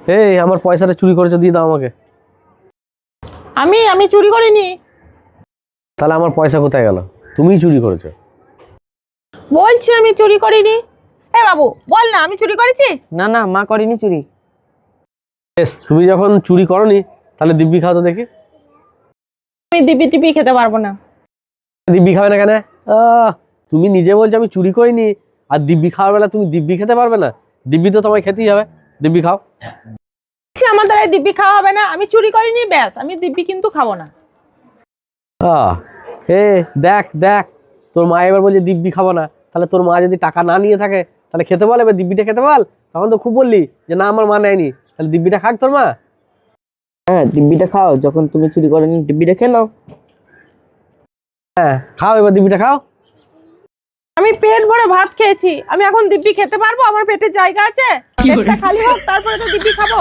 এই আমার পয়সাটা চুরি করেছো, দিয়ে দাও আমাকে। আমি আমি চুরি করিনি। তাহলে আমার পয়সা কোথায় গেল? তুমিই চুরি করেছো। বলছি আমি চুরি করিনি। এ বাবু বল না, আমি চুরি করেছি? না না, মা করেনি চুরি। বেশ, তুমি যখন চুরি করনি তাহলে দিব্যি খাও তো দেখি। আমি দিব্যি টিপি খেতে পারবো না। দিব্যি খাবে না কেন? তুমি নিজে বলছো আমি চুরি করিনি, আর দিব্যি খাওয়ার বেলা তুমি দিব্যি খেতে পারবে না? দিব্যি তো তোমায় খেতেই হবে, দিব্যি খাও। আমার দ্বারা দিব্যি খাওয়া হবে না, আমি চুরি করিনি, ব্যাস। আমি দিব্যি কিন্তু খাবো না। এ দেখ দেখ, তোর মা এবার বলছে দিব্যি খাবো না। তাহলে তোর মা যদি টাকা না নিয়ে থাকে তাহলে খেতে বল, এবার দিব্যিটা খেতে বল। তখন তো খুব বললি যে না আমার মা নেয়নি, তাহলে দিব্যিটা খাক তোর মা। হ্যাঁ, দিব্যিটা খাও, যখন তুমি চুরি করোনি দিব্যিটা খেয়ে নাও। হ্যাঁ খাও, এবার দিব্যিটা খাও। আমি পেট ভরে ভাত খেয়েছি, আমি এখন দিব্যি খেতে পারবো? আমার পেটে জায়গা আছে? পেটটা খালি হোক, তারপরে তো দিব্যি খাবো।